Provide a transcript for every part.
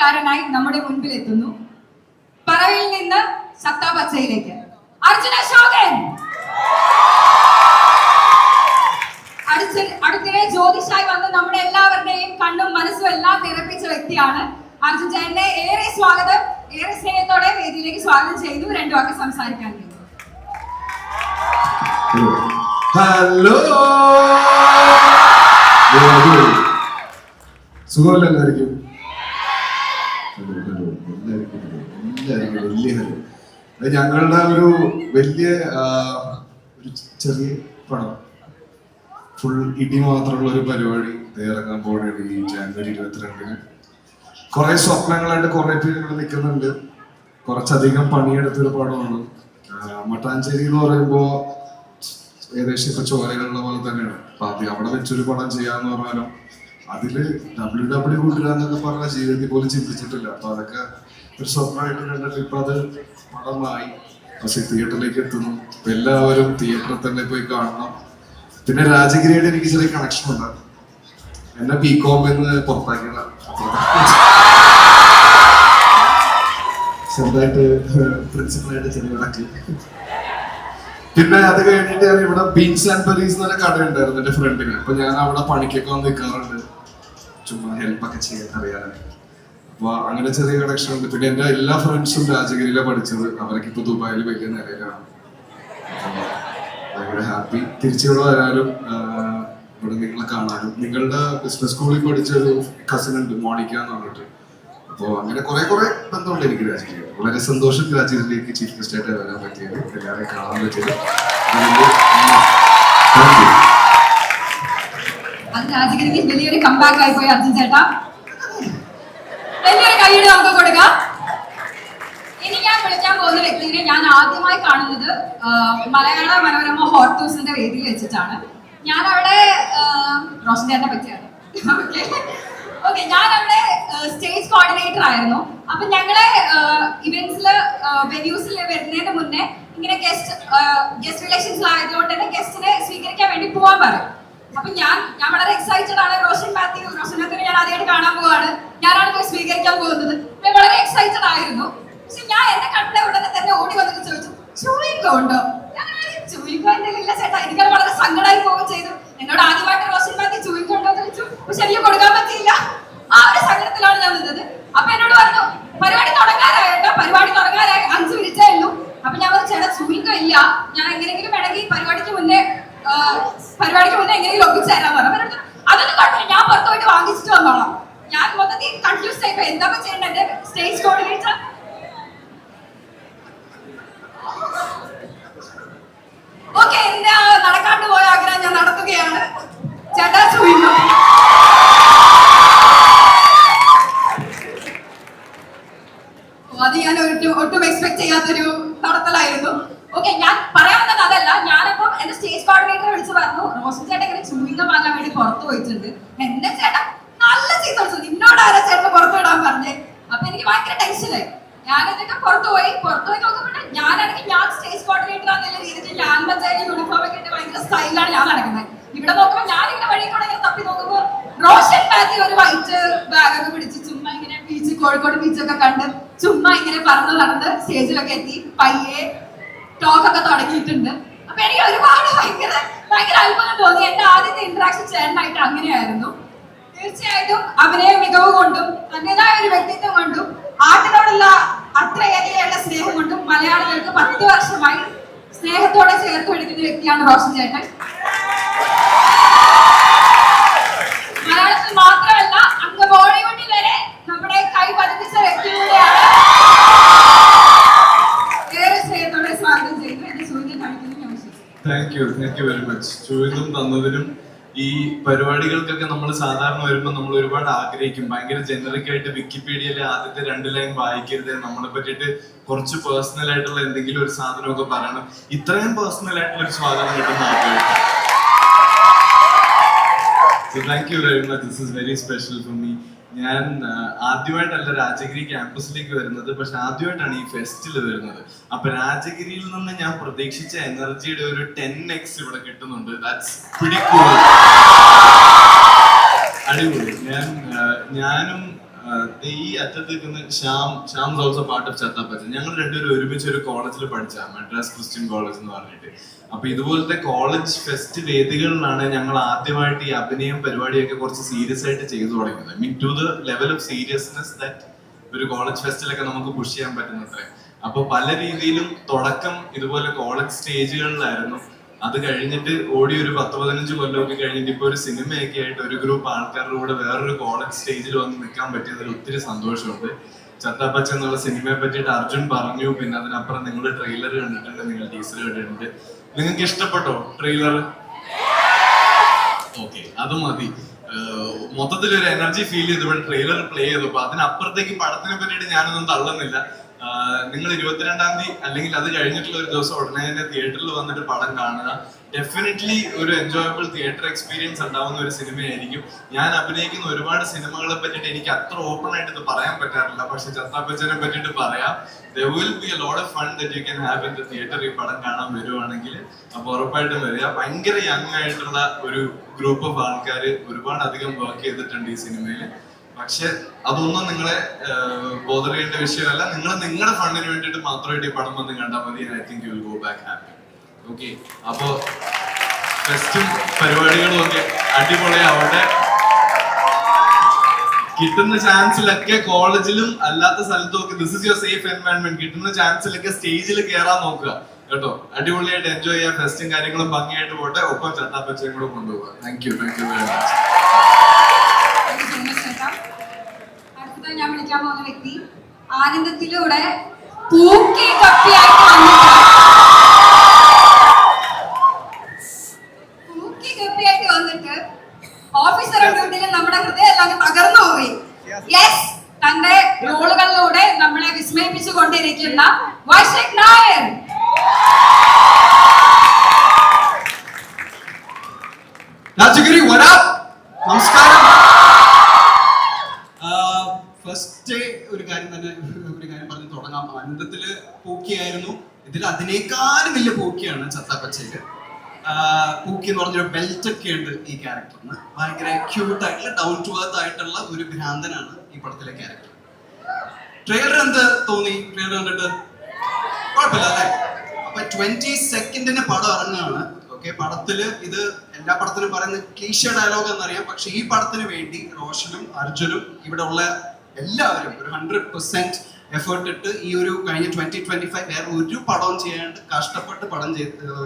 കലാകാരനായി നമ്മുടെ മുൻപിൽ എത്തുന്നു. പറവയിൽ നിന്ന് സത്താപച്ചയിലേക്ക് അർജുന അശോകൻ. അടുത്തിടെ ജ്യോതിഷായി വന്ന് നമ്മുടെ എല്ലാവരുടെയും കണ്ണും മനസ്സും എല്ലാം നിറപ്പിച്ച വ്യക്തിയാണ് അർജുൻ ചേട്ടനെ. ഏറെ സ്വാഗതം, ഏറെ സ്നേഹത്തോടെ വേദിയിലേക്ക് സ്വാഗതം ചെയ്തു. രണ്ടു വാക്ക് സംസാരിക്കാൻ. ഹലോ, സുഖമല്ല എല്ലാവർക്കും? വലിയ ഹലോ. ഞങ്ങളുടെ ഒരു വലിയ ഒരു ചെറിയ പടം, ഫുൾ ഇടി മാത്രമുള്ള ഒരു പരിപാടി ഇറങ്ങാൻ പോവുകയാണ് ഈ ജാനുവരി 22-ന്. കുറെ സ്വപ്നങ്ങളായിട്ട് കുറെ പേര് ഇവിടെ നിൽക്കുന്നുണ്ട്. കുറച്ചധികം പണിയെടുത്തൊരു പടമാണ്. മട്ടാഞ്ചേരി എന്ന് പറയുമ്പോ ഏകദേശം ഇപ്പൊ ചോരകളുള്ള പോലെ തന്നെയാണ്. അപ്പൊ അവിടെ വെച്ചൊരു പടം ചെയ്യാന്ന് പറഞ്ഞാലും അതില് WWE കൊണ്ടുവരാന്നൊക്കെ പറഞ്ഞ ജീവിതത്തിൽ പോലും ചിന്തിച്ചിട്ടില്ല. അപ്പൊ അതൊക്കെ ഒരു സ്വപ്നമായിട്ട് കണ്ടിട്ട് ഇപ്പൊ അത് പടമായി തിയേറ്ററിലേക്ക് എത്തുന്നു. എല്ലാവരും തിയേറ്ററിൽ തന്നെ പോയി കാണണം. പിന്നെ രാജഗിരിയായിട്ട് എനിക്ക് ചെറിയ കണക്ഷൻ ഉണ്ട്. എന്നെ ബികോം എന്ന് പുറത്താക്കിയതാണ്. ചെറുതായിട്ട് പ്രിൻസിപ്പളായിട്ട് ചെറിയ ഇടക്ക്. പിന്നെ അത് കഴിഞ്ഞിട്ട് ഞാൻ ഇവിടെ ബീൻസ് ആൻഡ് ബെറീസ് എന്നൊരു കട ഉണ്ടായിരുന്നു എന്റെ ഫ്രണ്ടിന്. അപ്പൊ ഞാൻ അവിടെ പണിക്കൊക്കെ വന്ന് നിൽക്കാറുണ്ട്, ചുമ്മാ ഹെൽപ്പൊക്കെ ചെയ്യാൻ അറിയാതെ. അപ്പൊ അങ്ങനെ ചെറിയ കണക്ഷൻ ഉണ്ട്. പിന്നെ എന്റെ എല്ലാ ഫ്രണ്ട്സും രാജഗിരിയിലാണ് പഠിച്ചത്. അവരൊക്കെ ഇപ്പൊ ദുബായിൽ വലിയ നിലയിലാണ്. ഭയങ്കര ഹാപ്പി തിരിച്ചിവിടെ വരാനും ഇവിടെ നിങ്ങളെ കാണാനും. നിങ്ങളുടെ ബിസിനസ് സ്കൂളിൽ പഠിച്ചൊരു കസിൻ ഉണ്ട്, മോണിക്ക എന്ന് പറഞ്ഞിട്ട്. അപ്പോൾ അങ്ങനെ കുറെ ബന്ധമുണ്ട് എനിക്ക് രാജഗിരി. വളരെ സന്തോഷം രാജഗിരിയിലേക്ക് ചീഫ് ഗസ്റ്റ് ആയിട്ട് വരാൻ പറ്റിയത്, എല്ലാവരെയും കാണാൻ പറ്റിയത്. രാജഗിരിക്ക് വലിയൊരു കംബാക്ക് ആയി പോയി അർജുൻ ചേട്ടാ. വലിയൊരു കൈയ്യടി നമുക്ക് കൊടുക്കാം. ഇനി ഞാൻ വിളിക്കാൻ പോകുന്ന വ്യക്തിയെ ഞാൻ ആദ്യമായി കാണുന്നത് മലയാള മനോരമ ഹോട്ട് ഹൗസിന്റെ വേദിയിൽ വെച്ചിട്ടാണ്. ഞാൻ അവിടെ റോഷൻ ചേട്ടനെ പറ്റിയാണ്. ഓക്കെ, ഞാൻ അവിടെ സ്റ്റേജ് കോർഡിനേറ്റർ ആയിരുന്നു. അപ്പൊ ഞങ്ങളെ ഇവന്റ്സില് വെന്യൂസിൽ വരുന്നതിന് മുന്നേ ഇങ്ങനെ ഗസ്റ്റ് റിലേഷൻസ് ആയതുകൊണ്ട് തന്നെ ഗസ്റ്റിനെ സ്വീകരിക്കാൻ വേണ്ടി പോവാൻ പറയും. അപ്പൊ ഞാൻ വളരെ എക്സൈറ്റഡ് ആണ്. റോഷൻ മാത്യുവിനെ ഞാൻ ആദ്യമായിട്ട് കാണാൻ പോവാണ്. ഞാനാണ് പോയി സ്വീകരിക്കാൻ പോകുന്നത്. വളരെ എക്സൈറ്റഡ് ആയിരുന്നു. പക്ഷെ ഞാൻ എന്നെ കണ്ട ഉടനെ തന്നെ ഓടി വന്നിട്ട് ചോദിച്ചു, ചൂയിക്കോ ഉണ്ടോ? ചൂയിക്കോ എന്തെങ്കിലും ഇല്ല ചേട്ടാ. എനിക്കത് വളരെ സങ്കടമായി പോവുകയും ചെയ്തു. എന്നോട് ആദ്യമായിട്ട് റോഷൻ മാത്യു ചൂയിക്കോ ഉണ്ടോ എന്ന് ചോദിച്ചു. പക്ഷെ എനിക്ക് കൊടുക്കാൻ പറ്റിയില്ല. ആ ഒരു സങ്കടത്തിലാണ് ഞാൻ നിന്നത്. അപ്പൊ എന്നോട് പറഞ്ഞു, പരിപാടി തുടങ്ങാനായി കേട്ടോ, പരിപാടി തുടങ്ങാനായി 5 മിനിറ്റേ ഉള്ളൂ. അപ്പൊ ഞാൻ പറഞ്ഞു, ചേട്ടാ ചൂയിക്കോ ഇല്ല, ഞാൻ എങ്ങനെയെങ്കിലും വേണമെങ്കിൽ പരിപാടിക്ക് മുന്നേ എങ്ങനെയെങ്കിലും ഒപ്പിച്ചേരാൻ പറഞ്ഞു. അതൊന്നും കുഴപ്പമില്ല, ഞാൻ പുറത്തു പോയിട്ട് വാങ്ങിച്ചിട്ട് വന്നോളാം. ഞാൻ മൊത്തത്തിൽ കൺഫ്യൂസ് ആയിപ്പോ എന്താ ചെയ്യേണ്ടത്. എന്റെ സ്റ്റേജ് കോർഡിനേറ്റർ ഓക്കെ, എന്റെ നടക്കാണ്ട് പോയ ആഗ്രഹം ഞാൻ നടത്തുകയാണ്. ചേട്ടാ ചൂയിക്കോ. അത് ഞാൻ ഒട്ടും എക്സ്പെക്ട് ചെയ്യാത്തൊരു നടത്തലായിരുന്നു. ഓക്കെ, ഞാൻ പറയാൻ വന്നത് അതല്ല. ഞാനിപ്പം എന്റെ സ്റ്റേജ് കോർഡിനേറ്ററെ വിളിച്ച് പറഞ്ഞു, റോഷൻ ചേട്ടൻ ഇങ്ങനെ ചൂയിങ്ങ വാങ്ങാൻ വേണ്ടി പുറത്തു പോയിട്ടുണ്ട്. എന്റെ ചേട്ടൻ നല്ല ചീത്ത വിളിച്ചു, നിന്നോട് ആരാ ചേട്ടൻ പുറത്തു വിടാൻ പറഞ്ഞേ. അപ്പൊ എനിക്ക് ഭയങ്കര ടെൻഷനായി. ഞാൻ എന്നിട്ട് പുറത്തു പോയി നോക്കുമ്പോൾ ഞാനാണെങ്കിൽ ഞാൻ സ്റ്റേജ് കോർഡിനേറ്റർ ആണെന്നുള്ള രീതിയിൽ ഞാൻ പഞ്ചായത്ത് യൂണിഫോം ഒക്കെ ഇട്ട് ഭയങ്കര സ്റ്റൈലാണ് ഞാൻ നടക്കുന്നത്. ഇവിടെ നോക്കുമ്പോൾ ഞാൻ ഇങ്ങനെ വഴി കൂടെ ഇങ്ങനെ തപ്പി നോക്കുമ്പോൾ റോഷൻ മാത്യു ഒരു വൈറ്റ് ബാഗൊക്കെ പിടിച്ച് ചുമ്മാ ഇങ്ങനെ ബീച്ച്, കോഴിക്കോട് ബീച്ചൊക്കെ കണ്ട് ചുമ്മാ ഇങ്ങനെ പറന്ന് നടന്ന് സ്റ്റേജിലൊക്കെ എത്തി പയ്യെ ടോക്കൊക്കെ തുടങ്ങിയിട്ടുണ്ട്. അപ്പൊ എനിക്ക് ഒരുപാട് ഭയങ്കര അത്ഭുതം തോന്നി. എന്റെ ആദ്യത്തെ ഇന്ററാക്ഷൻ ചേട്ടനായിട്ട് അങ്ങനെയായിരുന്നു. തീർച്ചയായിട്ടും അഭിനയ മികവ് കൊണ്ടും തന്റേതായ ഒരു വ്യക്തിത്വം കൊണ്ടും ആട്ടിനോടുള്ള അത്രയേറെയുള്ള സ്നേഹം കൊണ്ടും മലയാളികൾക്ക് 10 വർഷമായി സ്നേഹത്തോടെ ചേർത്ത് പിടിക്കുന്ന വ്യക്തിയാണ് റോഷൻ ചേട്ടൻ. മലയാളത്തിൽ മാത്രമല്ല അങ്ങ് ബോളിവുഡിൽ വരെ നമ്മുടെ കൈ പതിപ്പിച്ച വ്യക്തി കൂടെയാണ്. ഏറെ സ്നേഹത്തോടെ സ്വാഗതം ചെയ്യുന്നു. എന്റെ സൂചന കാണിക്കുന്നു ഞാൻ വിശ്വസിക്കുന്നു. Thank you very much. ചോദ്യം തന്നതിനും ഈ പരിപാടികൾക്കൊക്കെ നമ്മൾ സാധാരണ വരുമ്പോൾ നമ്മൾ ഒരുപാട് ആഗ്രഹിക്കും. ഭയങ്കര ജനറിക് ആയിട്ട് വിക്കിപീഡിയയിലെ ആദ്യത്തെ 2 ലൈൻ വായിക്കരുത്, നമ്മളെ പറ്റിയിട്ട് കുറച്ച് പേഴ്സണൽ ആയിട്ടുള്ള എന്തെങ്കിലും ഒരു സാധനമൊക്കെ പറയണം. ഇത്രയും പേഴ്സണൽ ആയിട്ടുള്ള ഒരു സ്വാഗതം കിട്ടുന്ന ആഗ്രഹിക്കും. So thank you very much. This is very special for me. ഞാൻ ആദ്യമായിട്ടല്ല രാജഗിരി ക്യാമ്പസിലേക്ക് വരുന്നത്, പക്ഷെ ആദ്യമായിട്ടാണ് ഈ ഫെസ്റ്റിൽ വരുന്നത്. അപ്പൊ രാജഗിരിയിൽ നിന്ന് ഞാൻ പ്രതീക്ഷിച്ച എനർജിയുടെ ഒരു 10x ഇവിടെ കിട്ടുന്നുണ്ട്. That's pretty cool. അടിപൊളി. ഞാനും ഈ അറ്റത്ത് നിൽക്കുന്ന ശ്യാം ഓൾസോ പാർട്ട് ഓഫ് ചത്താപ്പച്ച. ഞങ്ങൾ രണ്ടുപേരും ഒരുമിച്ച് ഒരു കോളേജിൽ പഠിച്ച മദ്രാസ് ക്രിസ്ത്യൻ കോളേജ് എന്ന് പറഞ്ഞിട്ട്. അപ്പൊ ഇതുപോലത്തെ കോളേജ് ഫെസ്റ്റ് വേദികളിലാണ് ഞങ്ങൾ ആദ്യമായിട്ട് ഈ അഭിനയം പരിപാടിയൊക്കെ കുറച്ച് സീരിയസ് ആയിട്ട് ചെയ്തു തുടങ്ങിയത്. Mean to the level of seriousness that ഒരു കോളേജ് ഫെസ്റ്റിലൊക്കെ നമുക്ക് പുഷ് ചെയ്യാൻ പറ്റുന്നത്രേ. അപ്പൊ പല രീതിയിലും തുടക്കം ഇതുപോലെ കോളേജ് സ്റ്റേജുകളിലായിരുന്നു. അത് കഴിഞ്ഞിട്ട് ഓടി ഒരു 10-15 കൊല്ലമൊക്കെ കഴിഞ്ഞിട്ട് ഇപ്പൊ ഒരു സിനിമയൊക്കെ ആയിട്ട് ഒരു ഗ്രൂപ്പ് ആൾക്കാരുടെ കൂടെ വേറൊരു കോളേജ് സ്റ്റേജിൽ വന്ന് നിൽക്കാൻ പറ്റിയതിൽ ഒത്തിരി സന്തോഷമുണ്ട്. ചത്താപ്പച്ച എന്നുള്ള സിനിമയെ പറ്റിയിട്ട് അർജുൻ പറഞ്ഞു. പിന്നെ അതിനപ്പുറം നിങ്ങൾ ട്രെയിലർ കണ്ടിട്ടുണ്ട്, നിങ്ങൾ ടീസർ കണ്ടിട്ടുണ്ട്. നിങ്ങൾക്ക് ഇഷ്ടപ്പെട്ടോ ട്രെയിലർ? ഓക്കെ, അത് മതി. മൊത്തത്തിലൊരു എനർജി ഫീൽ ചെയ്തു ഇവിടെ ട്രെയിലർ പ്ലേ ചെയ്തു. അപ്പൊ അതിനപ്പുറത്തേക്ക് പടത്തിനെ പറ്റിയിട്ട് ഞാനൊന്നും തള്ളുന്നില്ല. നിങ്ങൾ 22-ാം തീയതി അല്ലെങ്കിൽ അത് കഴിഞ്ഞിട്ടുള്ള ഒരു ദിവസം ഉടനെ തന്നെ തിയേറ്ററിൽ വന്നിട്ട് പടം കാണുക. ഡെഫിനറ്റ്ലി ഒരു എൻജോയബിൾ തിയേറ്റർ എക്സ്പീരിയൻസ് ഉണ്ടാവുന്ന ഒരു സിനിമയായിരിക്കും. ഞാൻ അഭിനയിക്കുന്ന ഒരുപാട് സിനിമകളെ പറ്റിയിട്ട് എനിക്ക് അത്ര ഓപ്പൺ ആയിട്ട് ഇത് പറയാൻ പറ്റാറില്ല. പക്ഷെ ചത്താപ്പച്ചനെ പറ്റിയിട്ട് പറയാം. There will be a lot of fun that you can have in the theater ഈ പടം കാണാൻ വരുവാണെങ്കിൽ. അപ്പൊ ഉറപ്പായിട്ടും വരിക. ഭയങ്കര യങ് ആയിട്ടുള്ള ഒരു ഗ്രൂപ്പ് ഓഫ് ആൾക്കാർ ഒരുപാട് അധികം വർക്ക് ചെയ്തിട്ടുണ്ട് ഈ സിനിമയിൽ. പക്ഷെ അതൊന്നും നിങ്ങളെ ബോധർ ചെയ്യേണ്ട വിഷയമല്ല. നിങ്ങൾ നിങ്ങളുടെ ഫണ്ടിന് വേണ്ടിയിട്ട് മാത്രമായിട്ട് ഈ പടം വന്ന് കണ്ടാൽ മതി. I think you will go back happy. Okay, അപ്പോ ഫെസ്റ്റും പരിപാടികളും ഒക്കെ അടിപൊളിയാവട്ടെ. കിട്ടുന്ന ചാൻസിലൊക്കെ കോളേജിലും അല്ലാത്ത സ്ഥലത്തും ഒക്കെ this is your safe environment. കിട്ടുന്ന ചാൻസിലൊക്കെ സ്റ്റേജിൽ കയറാൻ നോക്കുക കേട്ടോ. അടിപൊളിയായിട്ട് എൻജോയ് ചെയ്യാൻ. ഫെസ്റ്റും കാര്യങ്ങളും ഭംഗിയായിട്ട് പോട്ടെ. ഒപ്പം ചത്താപ്പച്ചയും കൂടെ കൊണ്ടുപോകാം. Thank you very much. അടുത്തത് ഞാൻ വിളിക്കാൻ പോകുന്ന വ്യക്തി ആനന്ദത്തിലൂടെ പൂക്കി കപ്പിയായിട്ട് വന്നിട്ട് ഓഫീസറുടെ മുന്നിൽ നമ്മുടെ ഹൃദയം എല്ലാം തകർന്നു പോയി. യെസ്, തന്റെ റോളുകളിലൂടെ നമ്മളെ വിസ്മയിപ്പിച്ചു കൊണ്ടിരിക്കുന്ന വൈശാഖ് നായർ. രാജഗിരി നമസ്കാരം. ഫസ്റ്റ് ഒരു കാര്യം പറഞ്ഞ് തുടങ്ങാം. ആനന്ദത്തില് പൂക്കിയായിരുന്നു. ഇതിൽ അതിനേക്കാളും വലിയ പൂക്കിയാണ് ചത്താപ്പച്ചയില്. പൂക്കി എന്ന് പറഞ്ഞൊരു ബെൽറ്റ് ഒക്കെ ഉണ്ട് ഈ ക്യാരക്ടറിന്. ഭയങ്കര ക്യൂട്ട് ആയിട്ടുള്ള ഡൗൺ ടു എർത്ത് ആയിട്ടുള്ള ഒരു ഭ്രാന്തനാണ് ഈ പടത്തിലെ ക്യാരക്ടർ. ട്രെയിലർ എന്ത് തോന്നി? ട്രെയിലർ കണ്ടിട്ട് കുഴപ്പമില്ല അല്ലേ? അപ്പൊ 22 പടം ഇറങ്ങുകയാണ്. ഓക്കെ, പടത്തില് ഇത് എല്ലാ പടത്തിനും പറയുന്ന ക്ലീഷ ഡയലോഗ് എന്നറിയാം. പക്ഷെ ഈ പടത്തിന് വേണ്ടി റോഷനും അർജുനും ഇവിടെ ഉള്ള എല്ലാവരും ഒരു 100% എഫേർട്ട് ഇട്ട് ഈ ഒരു കഴിഞ്ഞ 2025 വേറെ ഒരു പടവും ചെയ്യാണ്ട് കഷ്ടപ്പെട്ട്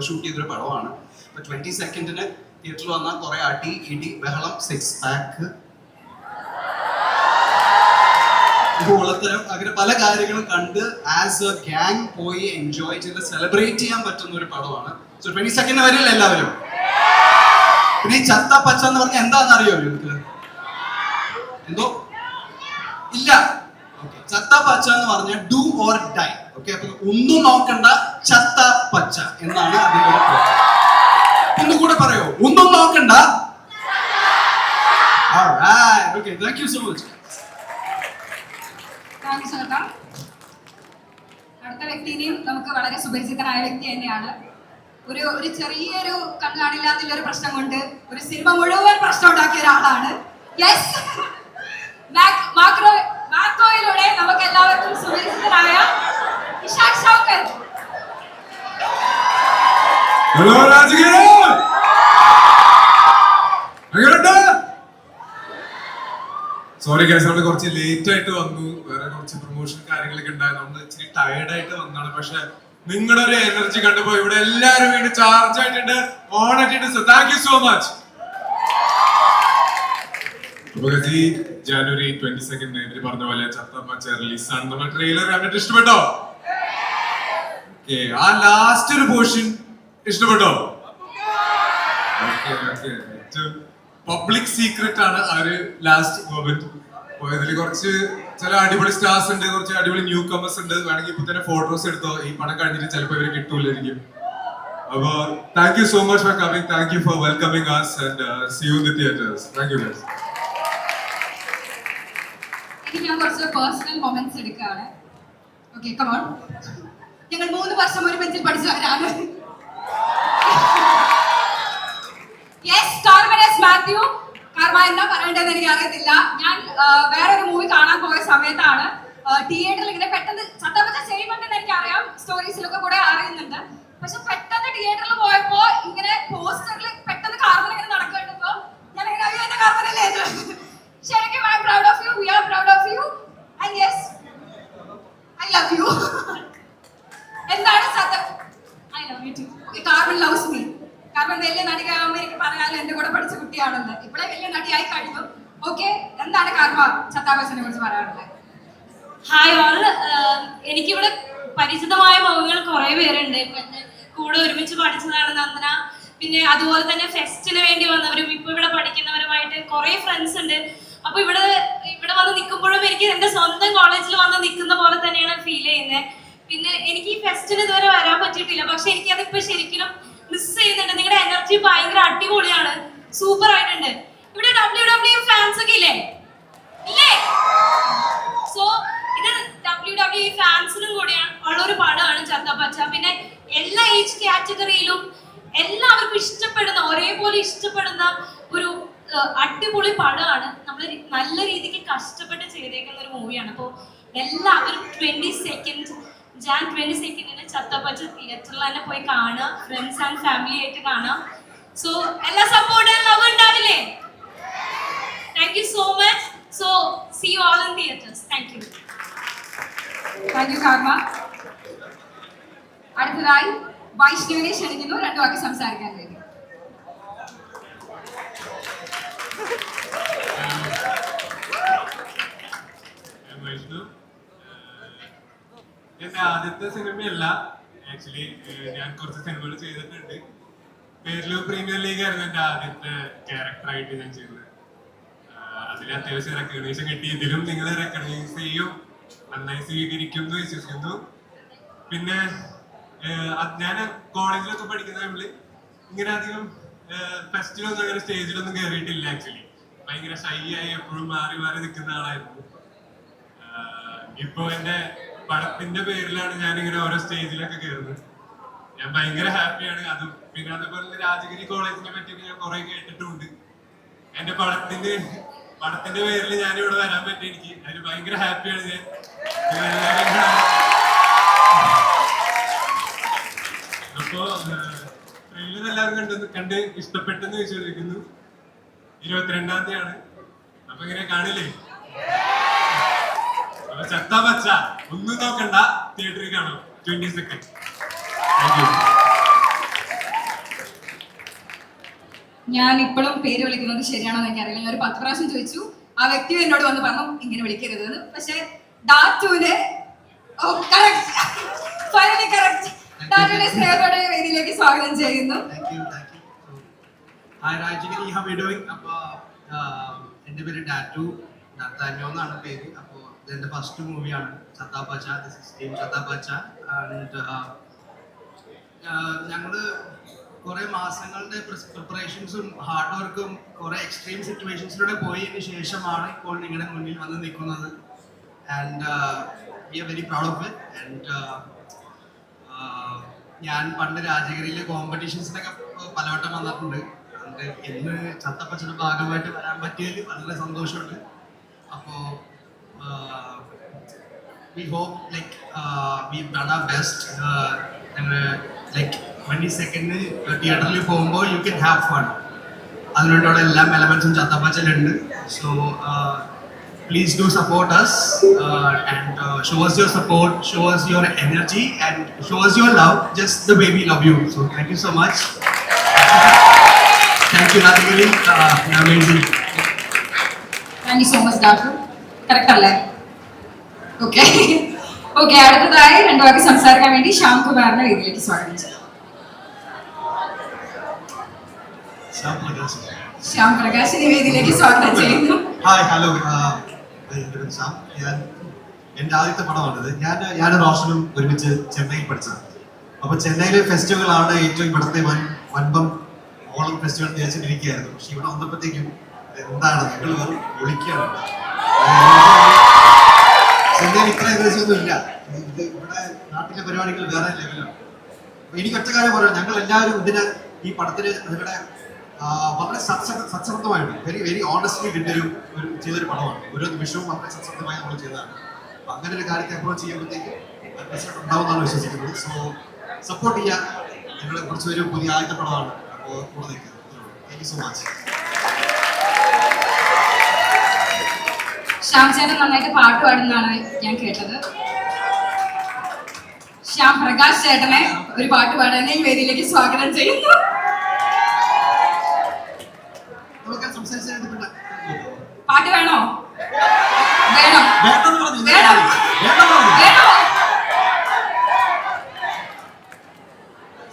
ഷൂട്ട് ചെയ്തൊരു പടമാണ്. അപ്പൊ 22 തിയേറ്ററിൽ വന്നാൽ കുറെ അടി ഇടി ബഹളം 6 പാക്ക് അങ്ങനെ പല കാര്യങ്ങളും കണ്ട് ആസ് എ ഗ്യാങ് പോയി എൻജോയ് ചെയ്ത് സെലിബ്രേറ്റ് ചെയ്യാൻ പറ്റുന്ന ഒരു പടമാണ്. സോ 22 വരെയല്ല എല്ലാവരും. പിന്നെ ഈ ചത്താപ്പച്ച എന്ന് പറഞ്ഞാൽ എന്താണെന്ന് അറിയോ നിങ്ങൾക്ക്? എന്തോ ഇല്ല. ചത്താപ്പച്ച എന്ന് പറഞ്ഞാൽ ഡു ഓർ ഡൈ. ഓക്കെ, അപ്പൊ ഒന്നും നോക്കണ്ട ചത്താപ്പച്ച എന്നാണ് അതിന്റെ ഒരു പേര്. ഒന്നുകൂടെ പറയോ? ഒന്നും നോക്കണ്ട. Alright, okay, thank you so much. അടുത്ത വ്യക്തിനെയും നമുക്ക് വളരെ സുപരിചിതനായ വ്യക്തി തന്നെയാണ്. ഒരു ചെറിയൊരു കണ്ണാടില്ലാത്തുള്ള ഒരു പ്രശ്നം കൊണ്ട് ഒരു സിനിമ മുഴുവൻ പ്രശ്നം ഉണ്ടാക്കിയ ഒരാളാണ്. യെസ്, മാക്രോയിലൂടെ നമുക്ക് എല്ലാവർക്കും സുപരിചിതനായ Ishaq Shoukath. Hello Rajagiri, sorry guys, നമ്മൾ കുറച്ച് ലേറ്റ് ആയിട്ട് വന്നു. വേറെ കുറച്ച് പ്രൊമോഷൻ കാര്യങ്ങളൊക്കെ ഉണ്ടായിരുന്നു. നമ്മൾ ഇച്ചിരി ടയർഡ് ആയിട്ട് വന്നാണ്. പക്ഷെ നിങ്ങളുടെ ഒരു എനർജി കണ്ടപ്പോ ഇവിടെ എല്ലാവരും വീണ്ടും ചാർജ് ആയിട്ടുണ്ട്, ഓൺ ആയിട്ടുണ്ട്. So thank you so much. ഈ ജാനുവരി 22 ഇവര് പറഞ്ഞ പോലെ ചത്താപ്പച്ച റിലീസാണ്. നമ്മൾ ട്രെയിലർ കണ്ടിട്ട് ഇഷ്ടപ്പെട്ടോ? ആ ലാസ്റ്റ് ഒരു പോർഷൻ ഇഷ്ടപ്പെട്ടോ? പബ്ലിക് സീക്രട്ട് ആണ് ആ ഒരു ലാസ്റ്റ് മൊമെന്റ്. ഇതിൽ കുറച്ച് ചില അടിപൊളി സ്റ്റാർസ് ഉണ്ട്, കുറച്ച് അടിപൊളി ന്യൂ കമേഴ്സ് ഉണ്ട്. വേണമെങ്കിൽ ഇപ്പൊ തന്നെ ഫോട്ടോസ് എടുത്തോ. ഈ പടം കഴിഞ്ഞിട്ട് ചിലപ്പോൾ ഇവര് കിട്ടൂലായിരിക്കും. അപ്പൊ thank you so much for coming. Thank you for welcoming us and see you in the theaters. Thank you guys. ഇനി ഞാൻ കുറച്ച് പേഴ്സണൽ മൊമെന്റ്സ് എടുക്കുകയാണ്. Okay, come on. ഞങ്ങൾ 3 വർഷം ഒരു ബെഞ്ചിൽ പഠിച്ചവരാണ്. യെസ്, കാർമനസ് മാത്യു കാരണം എന്താ പറയേണ്ടതെന്ന് എനിക്ക് അറിയത്തില്ല. ഞാൻ വേറൊരു മൂവി കാണാൻ പോയ സമയത്താണ് തിയേറ്ററിൽ ഇങ്ങനെ പെട്ടെന്ന് ചത്തപ്പച്ച ചെയ്യുന്നുണ്ടെന്ന് എനിക്കറിയാം, സ്റ്റോറീസിലൊക്കെ കൂടെ അറിയുന്നുണ്ട്. പക്ഷെ പെട്ടെന്ന് തിയേറ്ററിൽ പോയപ്പോ ഇങ്ങനെ പോസ്റ്ററിൽ പെട്ടെന്ന് കാർബൺ ഇങ്ങനെ നടക്കേണ്ടപ്പോ ഞാൻ ഇങ്ങനെ അയ്യോ എന്റെ കാർബണല്ലേ ഇത്. ശരിക്കും I am proud of you, we are proud of you and yes I love you. എന്താണ് സത്യം? I love you too. Carbon loves me. Carbon വലിയ നടിയാകുമ്പോൾ എനിക്ക് പറയാലോ എന്റെ കൂടെ പഠിച്ച കുട്ടിയാണെന്ന്. ഇപ്പോഴേ വലിയ നടിയായി കഴിഞ്ഞു. ഓക്കെ, എന്താണ് കാർബ ചത്താബച്ചനെ കുറിച്ച് പറയാനുള്ളത്? Hi all. എനിക്കിവിടെ പരിചിതമായ മുഖങ്ങൾ കുറെ പേരുണ്ട്. കൂടെ ഒരുമിച്ച് പഠിച്ചതാണ് നന്ദന. പിന്നെ അതുപോലെ തന്നെ ഫെസ്റ്റിന് വേണ്ടി വന്നവരും ഇപ്പൊ ഇവിടെ പഠിക്കുന്നവരുമായിട്ട് കുറെ ഫ്രണ്ട്സ് ഉണ്ട്. അപ്പൊ ഇവിടെ വന്ന് നിൽക്കുമ്പോഴും എനിക്ക് എന്റെ സ്വന്തം കോളേജിൽ വന്ന് നിൽക്കുന്ന പോലെ തന്നെയാണ് ഫീൽ ചെയ്യുന്നത്. പിന്നെ എനിക്ക് ഈ ഫെസ്റ്റിന് ഇതുവരെ വരാൻ പറ്റിയിട്ടില്ല, പക്ഷെ എനിക്കതിപ്പോ ശരിക്കും മിസ് ചെയ്യുന്നുണ്ട്. നിങ്ങളുടെ എനർജി ഭയങ്കര അടിപൊളിയാണ്, സൂപ്പർ ആയിട്ടുണ്ട്. ഇവിടെ WWE ഫാൻസ് ഒക്കെ ഇല്ലേ? സോ ഇത് WWE ഫാൻസിനും കൂടിയാണ് ഉള്ളൊരു പടമാണ് ചത്തപ്പച്ച. പിന്നെ എല്ലാ ഏജ് കാറ്റഗറിയിലും എല്ലാവർക്കും ഇഷ്ടപ്പെടുന്ന, ഒരേപോലെ ഇഷ്ടപ്പെടുന്ന ഒരു അടിപൊളി പടമാണ്. നമ്മൾ നല്ല രീതിക്ക് കഷ്ടപ്പെട്ട് ചെയ്തേക്കുന്ന ഒരു മൂവിയാണ്. അപ്പോൾ എല്ലാവരും ജാൻ 22 ചത്തപ്പച്ച തിയേറ്ററിൽ തന്നെ പോയി കാണുക, ഫ്രണ്ട്സ് ആൻഡ് ഫാമിലി ആയിട്ട് കാണുക. സോ എല്ലാ സപ്പോർട്ടും ലവ് ഉണ്ടാവില്ലേ? Thank you so much. So see you all in theatres. Thank you. Thank you Karma. അടുത്തതായി വൈഷ്ണവിനെ ക്ഷണിക്കുന്നു 2 വാക്ക് സംസാരിക്കാൻ വേണ്ടി. വൈഷ്ണു, എന്റെ ആദ്യത്തെ സിനിമയല്ല ആക്ച്വലി. ഞാൻ കുറച്ച് സിനിമകൾ ചെയ്തിട്ടുണ്ട്. പേരിലോ പ്രീമിയർ ലീഗ് ആയിരുന്നു എന്റെ ആദ്യത്തെ ക്യാരക്ടറായിട്ട് ഞാൻ ചെയ്തത്. അതിൽ അത്യാവശ്യം റെക്കഗ്നീഷൻ കിട്ടി. ഇതിലും നിങ്ങൾ റെക്കഗ്നൈസ് ചെയ്യും, നന്നായി സ്വീകരിക്കും എന്ന് വിശ്വസിക്കുന്നു. പിന്നെ ഞാൻ കോളേജിലൊക്കെ പഠിക്കുന്ന ടൈമില് ഇങ്ങനെ അധികം ഫെസ്റ്റിലൊന്നും അങ്ങനെ സ്റ്റേജിലൊന്നും കയറിയിട്ടില്ല. ആക്ച്വലി ഭയങ്കര ഷൈ ആയി എപ്പോഴും മാറി മാറി നിൽക്കുന്ന ആളായിരുന്നു. ഇപ്പൊ എന്റെ പടത്തിന്റെ പേരിലാണ് ഞാൻ ഇങ്ങനെ ഓരോ സ്റ്റേജിലൊക്കെ കയറുന്നത്. ഞാൻ ഭയങ്കര ഹാപ്പിയാണ്. അതും പിന്നെ അതുപോലെ രാജഗിരി കോളേജിനെ പറ്റിയൊക്കെ ഞാൻ കുറെ കേട്ടിട്ടുണ്ട്. എന്റെ പടത്തിന്റെ പേരിൽ ഞാൻ ഇവിടെ വരാൻ പറ്റി. എനിക്ക് അതിന് ഭയങ്കര ഹാപ്പിയാണ് ഞാൻ. അപ്പോ ട്രെയിലർ എല്ലാവരും കണ്ട് ഇഷ്ടപ്പെട്ടെന്ന് വിശ്വസിക്കുന്നു. 22-ാം തീയതിയാണ്. അപ്പൊ ഇങ്ങനെ കാണില്ലേ? അപ്പൊ ചത്തപ്പച്ച ഒന്നും നോക്കണ്ട, തിയേറ്ററിൽ കാണാം 22nd. Thank you. ഞാൻ ഇപ്പോഴും പേര് വിളിക്കുന്നത് ശരിയാണോ എന്ന് എനിക്കറിയില്ല. ഞാൻ ഒരു 10 പ്രാവശ്യം ചോദിച്ചു. ആ വ്യക്തി എന്നോട് വന്ന് പറഞ്ഞു ഇങ്ങനെ വിളിക്കരുത് എന്ന്. പക്ഷെ ഡാറ്റുവിനെ ഫൈനലി കറക്റ്റ്. ഡാറ്റുവിനെ സ്നേഹത്തോടെ വേദിയിലേക്ക് സ്വാഗതം ചെയ്യുന്നു. Hi Rajagiri, how are you doing? അപ്പോൾ എൻ്റെ പേര് ഡാറ്റു നാത്താന്യോ എന്നാണ് പേര്. അപ്പോൾ ഇത് എൻ്റെ ഫസ്റ്റ് മൂവിയാണ് ചത്താപ്പച്ച. This is team ചത്താപ്പച്ച. ഞങ്ങൾ കുറേ മാസങ്ങളുടെ പ്രിപ്പറേഷൻസും ഹാർഡ് വർക്കും കുറേ എക്സ്ട്രീം സിറ്റുവേഷൻസിലൂടെ പോയതിന് ശേഷമാണ് ഇപ്പോൾ നിങ്ങളുടെ മുന്നിൽ വന്ന് നിൽക്കുന്നത്. And we are very proud of it. And ഞാൻ പണ്ട് രാജഗിരിയിലെ കോമ്പറ്റീഷൻസിനൊക്കെ പലവട്ടം വന്നിട്ടുണ്ട്. ഇന്ന് ചത്തപ്പച്ചയുടെ ഭാഗമായിട്ട് വരാൻ പറ്റിയതിൽ വളരെ സന്തോഷമുണ്ട്. അപ്പോൾ we hope like we done our best. Like 22nd തിയേറ്ററിൽ പോകുമ്പോൾ യു ക്യാൻ ഹാവ് ഫൺ. അതിനുള്ള എല്ലാ എലമെന്റ്സും ചത്തപ്പച്ചയിലുണ്ട്. So please do support us and show us your support, show us your energy and show us your love just the way we love you. So thank you so much. Thank you Radhagiri. Amazing. Thank you so much ഡാറ്റു. Correct അല്ലേ? Okay okay. അടുത്തതായി 2 വാക്ക് സംസാരിക്കാൻ വേണ്ടി ശ്യാം കുമാറിനെ വേദിയിലേക്ക് സ്വാഗതം ചെയ്യുന്നു. ശ്യാം പ്രകാശിനെ വേദിയിലേക്ക് സ്വാഗതം ചെയ്യുന്നു. Hi, hello. ശ്യാം. എൻ്റെ ആദ്യത്തെ പടമാണിത്. ഞാൻ റോഷനും ഒരുമിച്ച് ചെന്നൈയിൽ പഠിച്ചത്. അപ്പോൾ ചെന്നൈയിലെ ഫെസ്റ്റിവലാണ് ഏറ്റവും ഇവിടുത്തെ വൻപം ഓളം ഫെസ്റ്റിവൽ വിചാരിച്ചിട്ടിരിക്കുകയായിരുന്നു. പക്ഷെ ഇവിടെ വന്നപ്പോഴത്തേക്കും എന്താണ് ഞങ്ങൾ വെറും ഒളിക്കുകയാണ്. ചെന്നൈയിൽ ഇത്ര ഏകദേശമൊന്നും ഇല്ല. ഇത് ഇവിടെ നാട്ടിലെ പരിപാടികൾ വേറെ ലെവലാണ്. അപ്പോൾ എനിക്ക് ഒറ്റ കാര്യം പറയാം, ഞങ്ങൾ എല്ലാവരും ഈ പടത്തിന് നിങ്ങളുടെ വളരെ സത്യസന്ധമായിട്ട് വെരി ഓണസ്റ്റ്ലി ചെയ്തൊരു പടമാണ്. ഓരോ നിമിഷവും വളരെ സത്യസന്ധമായി നമ്മൾ ചെയ്തതാണ്. അപ്പൊ അങ്ങനെ ഒരു കാര്യത്തെ അപ്രോച്ച് ചെയ്യുമ്പോഴത്തേക്ക് റിസൾട്ട് ഉണ്ടാവുമെന്നാണ് വിശ്വസിക്കുന്നത്. സോ സപ്പോർട്ട് ചെയ്യാൻ ഞങ്ങളെ കുറച്ചൊരു പുതിയ ആദ്യത്തെ പടമാണ്. അപ്പോൾ കൂടെ നിൽക്കുന്നത്. Thank you so much. Shyam ചേട്ടൻ നന്നായിട്ട് പാട്ട് പാടുന്നതാണ് ഞാൻ കേട്ടത്. ശ്യാം പ്രകാശ് ചേട്ടനെ ഒരു പാട്ട് പാടാൻ ഈ വേദിയിലേക്ക് സ്വാഗതം ചെയ്യുന്നു. നമുക്ക് സംസാരിച്ചത് പിന്നെ പാട്ട് വേണോ? വേണം. വേണ്ടെന്ന് പറഞ്ഞു. വേണം. വേണ്ടെന്ന് പറഞ്ഞു. വേണോ?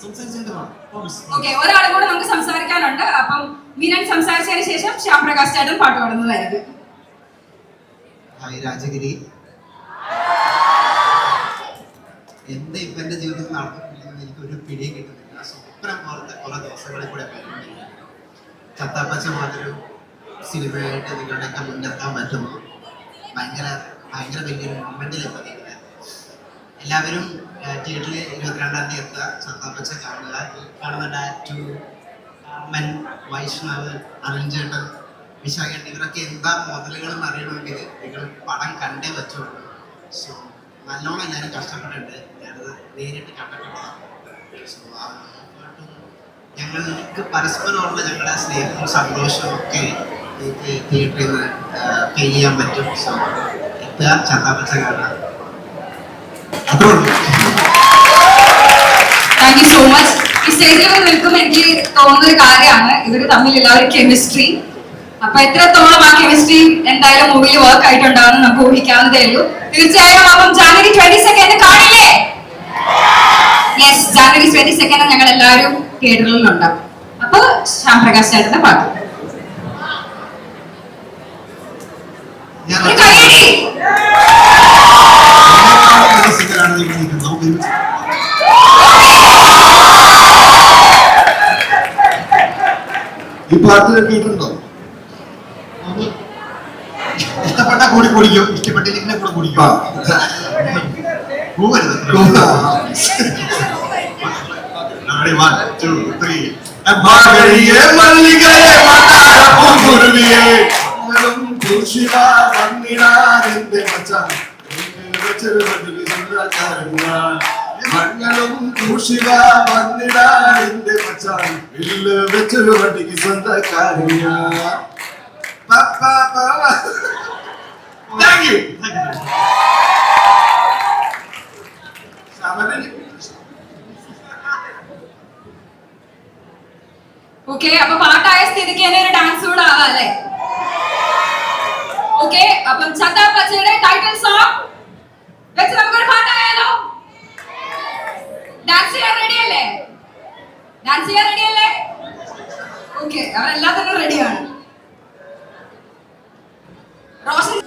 സംസാരിച്ചത് പ്രോമിസ്. ഓക്കെ, ഒരാളും കൂടെ നമുക്ക് സംസാരിക്കാനുണ്ട്. അപ്പം മീനൻ സംസാരിച്ചതിന് ശേഷം ശ്യാം പ്രകാശ് ചേട്ടൻ പാട്ട് പാടുന്നതായിരിക്കും. ഹായ് രാജഗിരി. എന്താ ഇപ്പൊ എന്റെ ജീവിതത്തിൽ നടന്നിട്ടില്ലെന്ന് എനിക്കൊരു പിടിയും കിട്ടുന്നില്ല. സ്വപ്നം പോലത്തെ കുറെ ദിവസങ്ങളിൽ കൂടെ പോയിക്കൊണ്ടിരിക്കുന്നു. ചത്താപ്പച്ച പോലൊരു സിനിമയായിട്ട് നിങ്ങളുടെയൊക്കെ മുന്നെത്താൻ പറ്റുന്നു. ഭയങ്കര ഭയങ്കര വലിയൊരു മൊമെന്റിലെത്തി. എല്ലാവരും തിയേറ്ററിൽ 22-ാം തീയതി എത്തുക, ചത്താപ്പച്ച കാണുക. കാണുന്ന ഡാറ്റു, അമ്മൻ, വൈഷ്ണവ്, അരുൺചേട്ടൻ, വിശാഖൻ, ഇവരൊക്കെ എന്താ മുതലുകളെന്ന് അറിയണമെങ്കിൽ നിങ്ങൾ പടം കണ്ടേ വെച്ചോളൂ. സോ നല്ലോണം എല്ലാവരും കഷ്ടപ്പെട്ടിട്ടുണ്ട്. ഞാനത് നേരിട്ട് കണ്ടിട്ടുള്ളതാണ്. സോ ആ പാട്ടും ഞങ്ങൾക്ക് പരസ്പരമുള്ള ഞങ്ങളുടെ സ്നേഹവും സന്തോഷവും ഒക്കെ എനിക്ക് തിയേറ്ററിൽ നിന്ന് ഫീൽ ചെയ്യാൻ പറ്റും. സോ എത്തുക, ചത്താപ്പച്ച കാണാം. അത്രേ ഉള്ളൂ. Thank you so much. ഈ സ്റ്റേജിൽ നിൽക്കുമ്പോൾ എനിക്ക് തോന്നുന്ന ഒരു കാര്യമാണ് ഇവര് തമ്മിലുള്ള ഒരു കെമിസ്ട്രി. അപ്പൊ എത്രത്തോളം ആ കെമിസ്ട്രി എന്തായാലും മൂവിയിൽ വർക്ക് ആയിട്ടുണ്ടാവുമെന്ന് നമുക്ക് ഊഹിക്കാവുന്നതേ ഉള്ളൂ. തീർച്ചയായും അപ്പം ജാനുവരി 22 കാണില്ലേ? യെസ്, ജാനുവരി 22 ഞങ്ങൾ എല്ലാവരും തിയേറ്ററുകളിലുണ്ടാവും. അപ്പൊ ശ്യാം പ്രകാശ് ചേട്ടന്റെ പാട്ട് ഞാൻ ഒരു കൈയടി. സിംഗറാണ് നിങ്ങൾ നിൽക്കുന്നത്. നമുക്ക് ഒരുമിച്ച് ഈ പാട്ട് കേട്ടിട്ടുണ്ടോ? ഇഷ്ടപ്പെട്ട കൂടി കുടിക്കും, ഇഷ്ടപ്പെട്ടില്ലെങ്കിൽ കൂടെ കുടിക്കും. മല്ലികയെ മന്ദാരപ്പൂങ്കുരുവിയെ വന്നിടാതെന്റെ മച്ചാൻ മംഗളും ദൂഷിക വന്നിടാതെന്റെ മച്ചാൻ വില്ല് വെച്ചൊരു വണ്ടിക്ക് സ്വന്തക്കാരിയ. Thank you. ഓക്കെ, അപ്പൊ പാട്ടായ സ്ഥിതിക്ക് തന്നെ ഒരു ഡാൻസ് കൂടെ ആവാം അല്ലേ? ഓക്കെ, അപ്പം ചത്താപ്പച്ചയുടെ ടൈറ്റിൽ സോങ് വെച്ച് നമുക്കൊരു പാട്ടായാലോ? ഡാൻസ് ചെയ്യാൻ റെഡി അല്ലേ? ഡാൻസ് ചെയ്യാൻ റെഡി അല്ലേ? ഓക്കെ, അവരെല്ലാത്തിനും റെഡിയാണ്. റോഷൻ